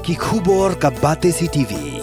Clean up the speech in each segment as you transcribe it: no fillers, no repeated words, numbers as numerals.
ki khubor ka Bate CTV.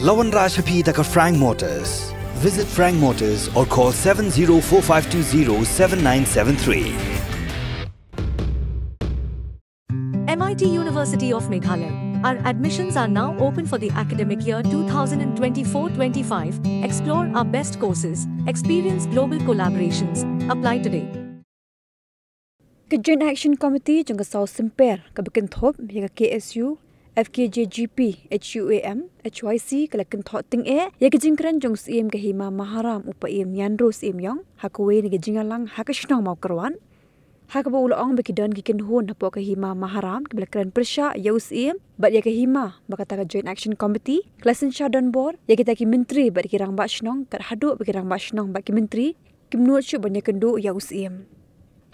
Lawan Rashaphi da ka Frank Motors. Visit Frank Motors or call 7045207973. MIT University of Meghalaya. Our admissions are now open for the academic year 2024-25. Explore our best courses. Experience global collaborations. Apply today. Joint Action Committee jang South Semper kabikin thop ya KSU FKJGP HUAM HYC kalakin thot ting ya jingkran jong CM kahima maharam upa Yandro CM Yong hakwe ni jingalang hakashnong mau kerwan hakaba ulong bekidan gikin hon hapo kahima maharam kebelakran persya ya CM bat ya kahima bakata Joint Action Committee klasen Shadon Board ya kita ki menteri bat kirang bashnong kat hadu bekirang bashnong bat ki menteri kimnuat syu banyak kendu ya CM.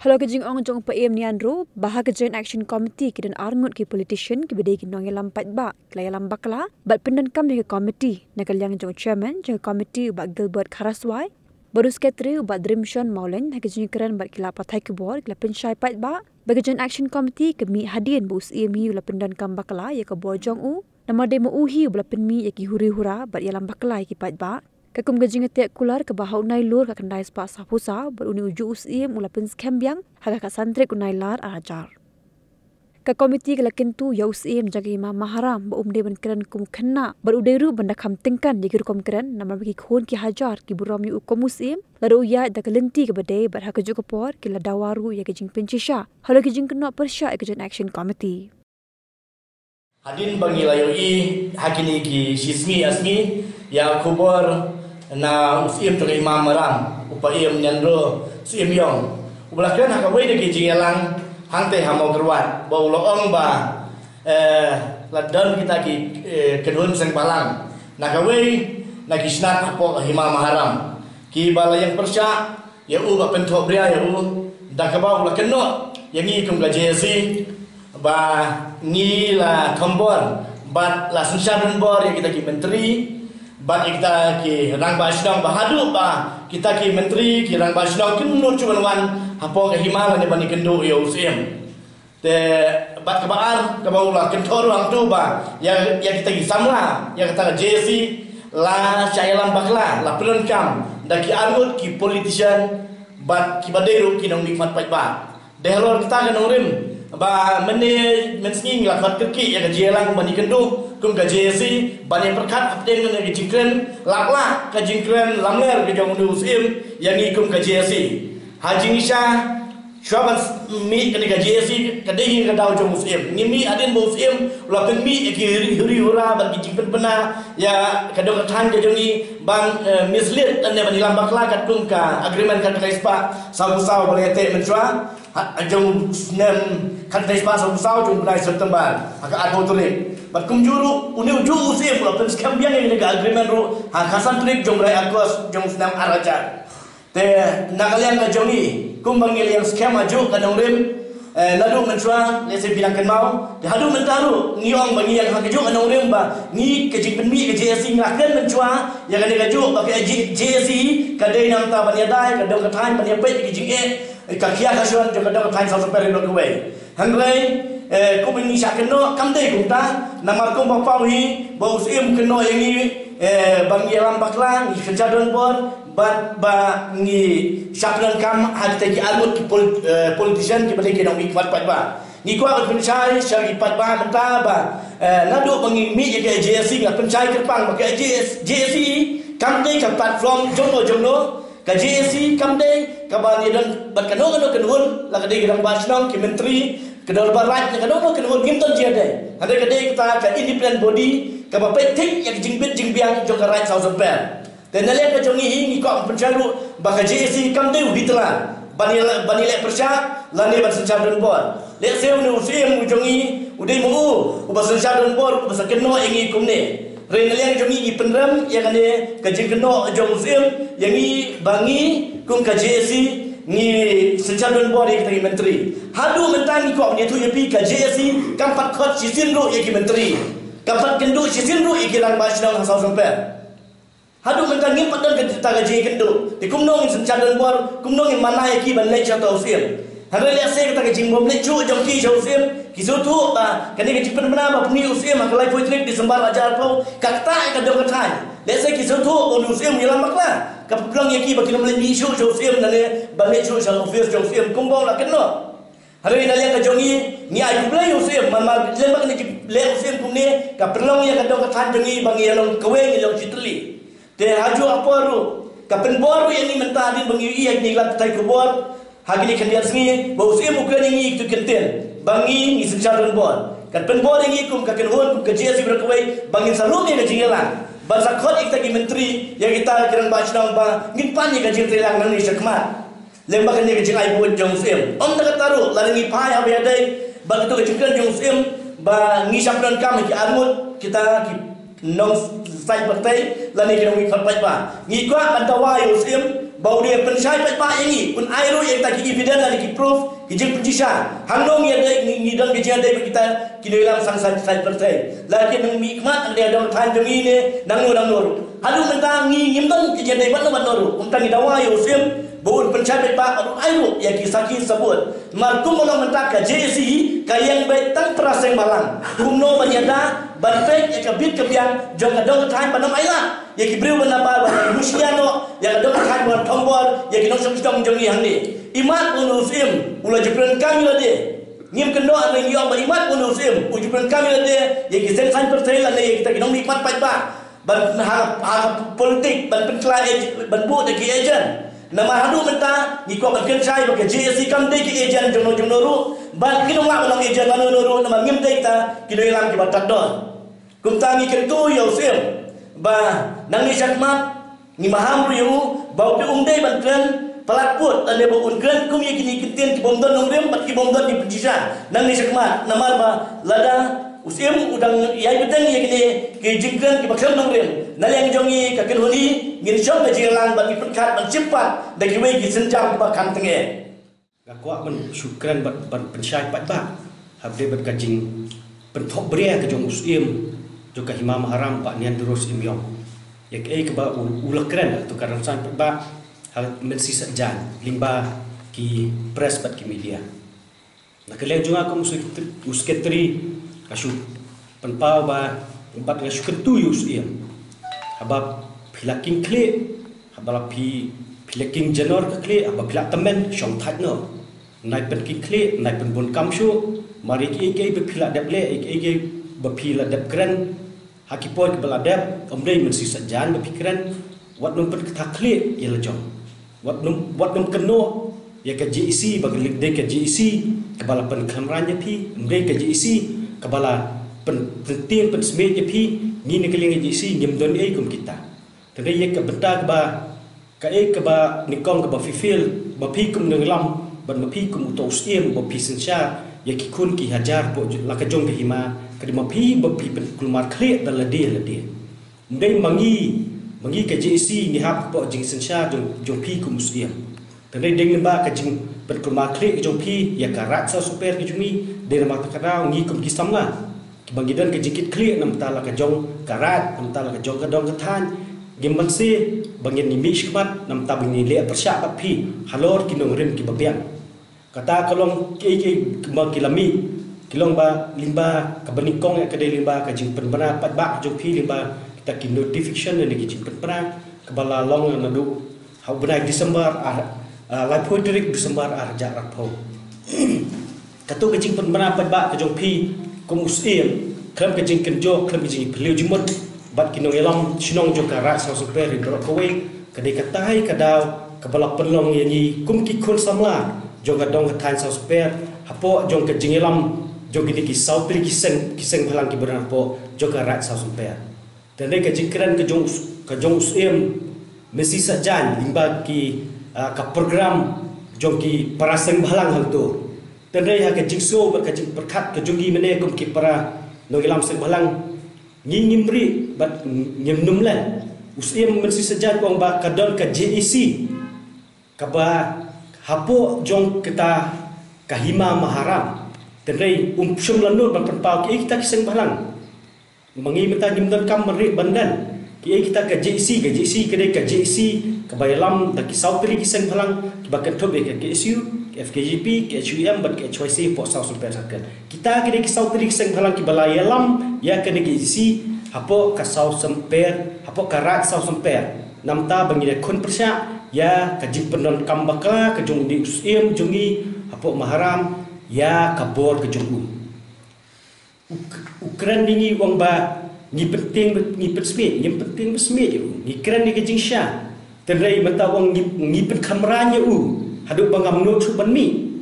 Hello kejing ong jong pa Yandro bahag Joint Action Committee kidan arngut ki politician ki bedai ki nong lampat ba klaya lambakla bat pendan kam ki committee nakalyang jong chairman jong committee ba Gilbert Kharaswai baru sekretari ba Drimshon Maulen hakijing keran bat kila pathai ki bor kila penshai pat ba bagi Joint Action Committee kemi hadin bus EMI ula pendan kam bakla ya ka bor jong u nama demo uhi ula penmi ya ki huri hura bat ya lambakla ki pat ba kakum gajing tek kular ke bahau nai lur ka kendai spa sapusa beruni uju usiem ula pen skembiang haga ka santre kunai lar arajar ka komiti ke lakintu ya usiem jagi ma maharam ba umde ban kran kum khanna beruderu banda kham tingkan digir kom kran nama bagi khon ki hajar ki buram yu kom usiem laru ya da kelenti ke bade bar ha ju por ki la dawaru ya gajing penchisha halo gajing kena persya ke Joint Action Committee hadin bangi layoi hakini ki sismi asmi ya kubor na usim tu imam maram upaim Yandro sim yong ublakan hakawai de jingelang hangte hamau kerwat bau loong ba ladan kita ki kedun seng palang nakawai nakisnat apo hima maharam ki bala yang persya ya u ba pentho bria ya u dakaba ublakan no yang ni kum gajesi ba ni la tombor bat la sunshine bor yang kita ki menteri bat kita ki rang bashnong bahadu ba kita ki menteri ki rang bashnong kinu cuman wan hapo ke himala ne bani kendo yo usem te bat kabar kabaulah kentor wang tu ba yang kita ki samla yang kita JC la chailam bakla la pelonkam da ki arut ki politician bat ki baderu ki nong nikmat pat ba dehlor kita kan rim ba mensing la khat kirki ya jelang bani kendo kum ka JC bani perkat apten ne jingkren lakla ka jingkren lamler ke jong usim yang ikum ka JC haji nisha shwaban mi ka JC ka dehi ka daw jong usim ni mi adin bo usim la pen mi ki huri hura ban jingkren bena ya ka dong than ke jong ni bang mislead ne bani lambak la ka kum ka agreement ka kaispa saw boleh te menjua jong nem kan kaispa saw jong bulan September aka advotorik bat kumjuru uni uju usim la pen skambia ni ga agreement ro ha kasan trip jong rai agos jong senam araja te nakalian ka jong ni kum bangil yang skam aju kanong rim nadu mentra lese bilang kan mau de hadu mentaru ngiong bangi yang hakaju kanong rim ba ni ke jing penmi ke JC ngaken mentra yang ka kaju ba ke JC ka dei nam ta ban yadai ka dong ka thain ban yapai ke jing ka kia ka suan jong ka dong ka thain sa super lo ke wei hangrei kum ni sha keno kam dei kum ta namar kum ba pau hi ba usim keno yang ni bangi alam baklang ni kejadon bor bat ba ni syaklan kam hak tagi arut ki politician ki balik nong ikwat pat ba ni ko ak pencai syari pat ba menta ba nadu bangi mi ke JC ngak pencai kerpang ba ke JC kam dei ka platform jongno ka JC kam dei ka ba ni dan bat kano kenun la ka dei rang basnong ki menteri kedal barat ni kano kenun gimton je dei ade ka dei kita ka independent body ka ba petik yang jingbit jingbiang jong ka right south of bell dan nalian ka jongi hingi ko pencaru baka JC kam deu hitla bani le persya lani ban senjadon bor le seu ni usim jongi udai mu uba senjadon bor uba sakeno ingi kumne re nalian jongi i penram yang ane ka jingkeno jong usim yang i bangi kum ka JC ni senjadon bor yang tagi menteri hadu mentang ko ni tu yepi ka JC kam pat khot sisin ro yeki menteri kam pat kendo sisin ro yeki lang basnong hasau sampai hadu mentang ngim padan ke taga je kendo di kumnong senjadon bor kumnong mana yaki ban lech atau usim Hari lihat saya kata kecing bom lecu jongki jauh sim kisu tu kani kecing benar apa ni usim akalai poitrik di sembar ajar pau kata ikan jong katai. Lihat saya kisu tu on usim hilang maklah. Kapulang yaki bagi nama ni isu jauh sim nale balik jauh jauh office jauh sim kumbau lah kena. Hari ini lihat kejongi ni ayu belai usim mama lembak ni lihat usim kumni kapulang yang kadang katai jongi bangi yang kaweng yang citli. Dia haju apa ru kapen boru yang ni mentah din bangi iya ni lat tai kubor. Hagi ni kendian sengi, bau saya muka ni itu kenten, bangi ni sejarah bor. Kat penbor yang ikum kaken hon kerja si berkuai, bangin salung yang kejingelan. Bangsa kot kita menteri yang kita kira baca nama, ngimpan yang kejing telang nang ni sekmat. Lembaga ni kejing ai buat jong sim. Om tak taruh, lalu ni pai apa ada, bang itu kejingkan jong sim, bang ni syapran kami ki armut kita ki nong sai partai, lalu kita ngi kerpat ba. Ngi kuat bantawai sim. Bau dia pensyai pak ini pun airu yang tak evidence dan ki proof kijing penjisa hanong yang ada ni dan kijing ada kita kini dalam sang partai lagi nang mikmat dia ada than jong ini nang nur halu mentang ni nyimdong kijing ada ban nur untang dawa yo sim bau pensyai pak airu yang kisaki sebut markum ulang mentang ka JC kayang baik tang teraseng balang kumno banyada banfek yang kabit kebiang jong adong than banam aila yang kibriu menambah musiano yang adong than ban tombol yang kinong sedang jong yang ni imat unusim ula jepren kami lah dia ngim kendo ana ngiom ba imat unusim ujupren kami lah dia yang kisen san percaya lah dia kita kinong mikmat pa ban politik ban penklai ban bu de ki agent nama hadu menta ni ko ban kenchai ba ke JSC kam de ki agent jong noru ban kinong ma ulang agent anu noru nama ngim de kita kilo ilang ki batat don kum tangi kentu yo sim ba nang ni sakmat ni maham riu bau de umdai bantren pelaput ane bau unkren kum ye kini kintien ki bomdon nongrem bat ki bomdon di penjisa nang ni sakmat namal ba lada usim udang yai bedeng ye kini ki jingkren ki baksam nongrem naleng jongi ka kenhuni ngin syok na jilang bat ki penkat ban cepat da ki wei ki senjam ba kan tenge gakwa men syukran bat pensyai pat ba habde bat kajing penthok bria ke jong usim juga Imam Haram Pak Nian terus imyong yak ke ba ulakran tu karan san ba hal mensi sajan limba ki press bat ki media na kale junga ko musketri kasu penpau ba empat ngasu kentu usim habab philaking kle habala philaking janor ka kle habab philak temen shong that no nai pen ki kle nai pen bon kam shu mari ki ke be philak dap le ke be philak dap kran hakipoi beladap omdei mensi sajan berpikiran wat num petakli ya lejong wat num keno ya ke JEC bagi de ke JEC kebala pen kamranya pi omdei ke JEC kebala penting pen sme je pi ni ne keling JEC ngem don ei kum kita tadai ye ke benta ke ba nikong ke ba fifil ba pi kum ngelam ban ba pi kum utos em ba pi sensha ya ki kun ki hajar po la ka jong ke hima kadima pi bapi kulmar khle dal dia ndai mangi ke JC ni hap po jing sensha jong pi ku muslim tadai deng ba ka jing pen kulmar khle jong pi ya karat sa super ki jumi de ma ta kada ngi kum ki samla ki bangidan ke jikit khle nam ta la ka jong karat nam ta la ka jong ka dong ka than gem ban se bangin ni mish kmat nam ta bini le persya ba pi halor ki nong rim ki babian kata kalong ki ma kilami kilong ba limba ka banikong ya kadai limba ka jing penbara pat ba jong pi limba kita ki notification ni ki jing penbara ka bala long na du hau bra Desember lai poitrik Desember jarak pau katu ka jing penbara pat ba ka jong pi kum usim klam ka jing kenjo klam jing peliu jimut bat kinong elam sinong jo kara sa super ro kowe kadai katai kadau ka bala penlong yani kum ki khon samla jong ka dong ka than sa super hapo jong ka jing elam jong ini kisau pilih kiseng halang ki beran po jong rat sa sumper dan dai ka jingkran ka jong usim mesti sajan limba ki ka program jong ki paraseng halang hang tu dan dai ha ka jingso ka jing perkat ka jongi mene kum ki para no ilam seng halang ngimri bat ngimnumlan usim mesti sajan kong ba ka don ka JEC ka ba hapo jong kita kahima maharam tendai syum lanur ban penpau ki kita kiseng balang mangi menta nimdan kam meri bandan ki kita ke JEC ke dei ke JEC ke bayalam ta ki sautri kiseng balang ki bakan tobe ke KSU FKGP, KHUM, bat KHYC pok sau sampai sakan. Kita kena kisau tadi kisah halang ki balai lam, ya kena isi hapo kasau sampai, hapo karat sau sampai. Namta bagi dia kun persyak, ya kajik penon kambakla, kajung di usim, jungi hapo maharam, ya kabor kajung Ukran dingi wang ba ni penting ni persmit, ni penting persmit ni kran ni kajing syah. Tendai mata wang ni pen kamranya haduk bangam no chu ban mi.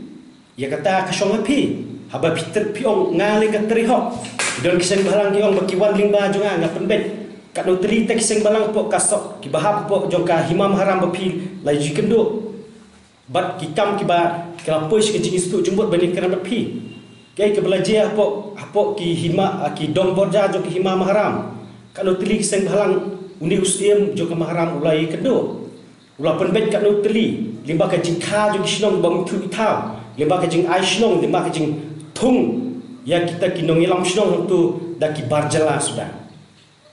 Ya kata kasong api, haba Peter piong ngale ka terihok. Don kiseng balang ki ong bakiwan lingba junga ngapen bet. Kat no teri tak kiseng balang pok kasok ki bahap pok jongka himam haram bapi lai ji kendo. Bat ki kam ki ba kelapoi ke jingis tu jumbut bani kran bapi. Kai ke belajar apok ki hima ki dong borja jo ki hima maharam. Kalau teli kiseng balang undi usiem jo ka maharam ulai kendo. Ulah penbet kat no teli limba ka jingka jo ki sinong bang tu itaw. Limba ka jing ai sinong limba ka jing thung ya kita ki nong ilam sinong tu dak ki barjala sudah.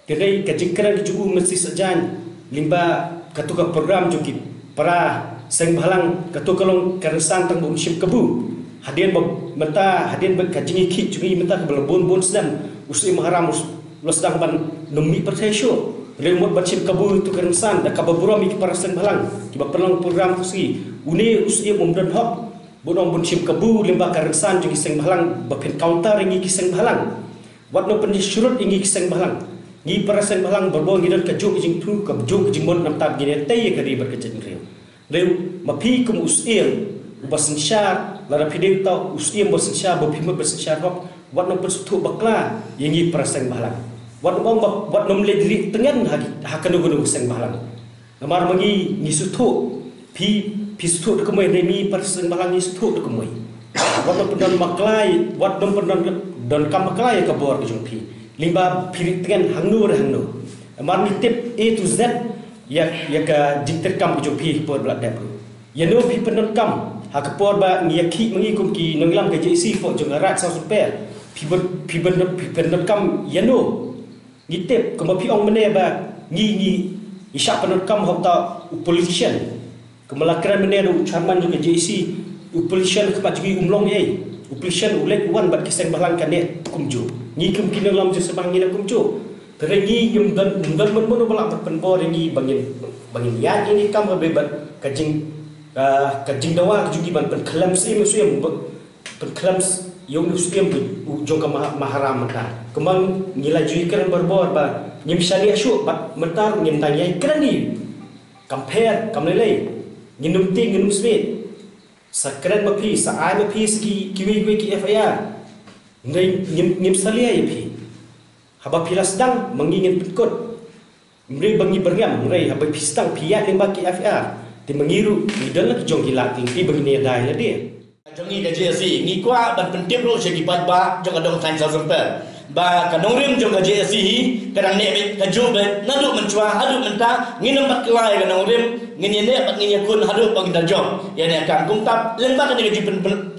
Kedai ka jing kran ki jugu mesti sajan limba katuka program jo ki para seng balang katukalong karesan tang bum sim kebu. Hadian menta hadian berkajing ikit juga menta kebelebon sedang usi maharam lo sedang ban nomi pertesyo remot bacim kabu itu kerensan dak kababura mi parasen balang kiba perlang program tusi une usi umdan hok bodong buncim kabu lemba kerensan juga seng balang bapen counter ingi kiseng balang wat no pendi syurut ingi kiseng balang ni parasen balang berbong gidan kajuk jing tu kajuk jing mon nam tab gine tay kari berkejeng reu mapi kum usi basin syar lara piding tau usim basin syar bopimut basin syar hok wat nom persutu bakla yengi perasaan bahalang wat nom le diri tengan hakan gunung seng bahalang namar mangi ni sutu pi sutu dekumai remi perasaan bahalang ni sutu dekumai wat nom pendon maklai wat nom pendon don kam maklai ka bor kejung pi limba pirik tengan hangnu namar ni tip A to Z ya ka dikter kam kejung pi por blak dap ya no pi pendon kam hakapor ba ngiyaki mengikum ki nanglam ke JC fo jongarat sa super piben kam yano ngitep kuma pi ong mene ba ngi isyak penot kam hota politician kemalakran mene do chairman juga JC politician kemat juga umlong ye politician ulek wan bat kiseng balang kane kumjo ngikum ki nanglam je sebang ngina kumjo terengi yum dan mon balak penbor ngi bangin yan ini kam bebat kajing kajing dawa juga ban penkelam sim penkelam yang usiem ujung ke maharam mata kemang nilai juikan berbor ba nyim syari asyuk bat mentar nyim tanya ikran ni compare kamlelai nginum ting nginum smith sakran mapi saai mapi segi kiwi ki FIR ngai nyim salia yapi haba pila sedang mengingin penkot mri bangi berngam ngai haba pistang piat lemba ki FIR di mengiru di dalam jong hilat tinggi begini dah ya dia. Jongi ke JSC ni kuat ban penting ro segi pat ba jong adong sains sampai ba kanong rim jong ke JSC kadang ne ka jobe nadu mencua hadu menta nginam pat kelai kanong rim ngini ne pat ngini kun hadu bang jong ya ne akan kungtap lemba kan ke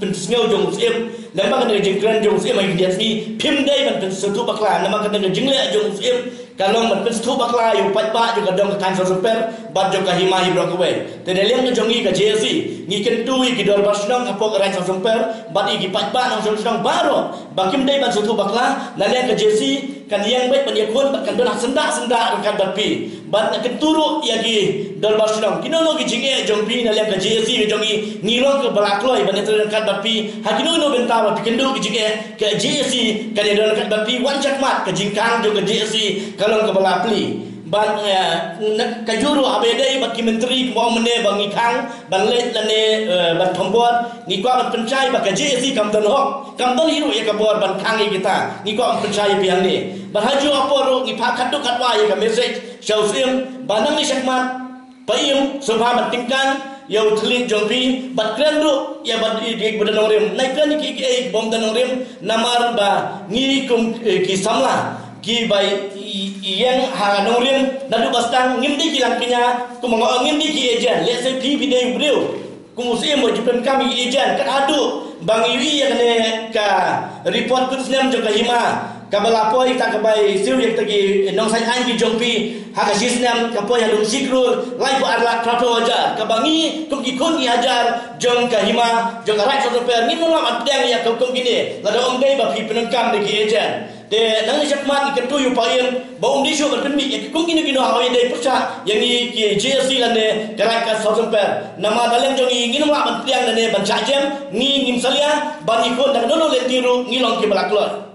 pen sngau jong sim lemba kan ke kran jong sim ai JSC pim dai ban setu bakla nama kan ke jingle jong sim kalau men setu bakla yu pat ba jong adong sains sampai bat jong ka hima hi brok we te liam ke jongi ke JSC ngi ken tui ki dor basnong apok ran sampai bat igi pat ba nang song baro bakim dai ban setu bakla nalian ke JSC kan yang baik pendiakun kan donah sendak rekan berpi bat nak turu yagi dol basnong kinono ki jinge jongpi nalian ke JSC jongi ngirong ke balakloi ban rekan berpi hakino no bentawa pikendo ki jinge ke JSC kan dol rekan berpi wan jakmat ke jingkang jo ke JSC kalau ke balapli ban kajuru abedai bagi menteri mau mene bangi kang ban let lane ban thombor ni kwa ban pencai bagi JSC kamton hok kamton hiru ya kabor ban kangi kita ni kwa pencai biang ni ban haju aporo ni pak kaduk katwa ya ka message shausim banang ni syakmat paim sobha ban tingkang yau thli jongpi bat krandu ya bat di badan rim naik kan ki bom dan rim namar ba ni kum ki samla ki bai yang hanganong rim nadu bastang ngimdi ki langkinya kumango ngimdi ki ejan let's say pi video beliau kumusim mo jipen kami ejan kan adu bang iwi ya kene ka report kutsnam jo ka hima kabalapoi tak kabai siu yang tagi nong sai an ki jongpi haka sisnam kapoi hadung sikrul lai bu arla trato aja kabangi kum ki kun ki hajar jong kahima jong arai so per ni nong am deng ya kum kini la da om dei ba pi penengkam de ki ejen de nang jakmat ki tu yu paim ba om di shu ban mi ki kum kini kino hawi de percha yang ni ki JSC lan ne garai ka so per nama dalem jong ni nong am deng ne ban cha jem ni nim salia ban ikon dak nono le tiru ngilong ki balaklot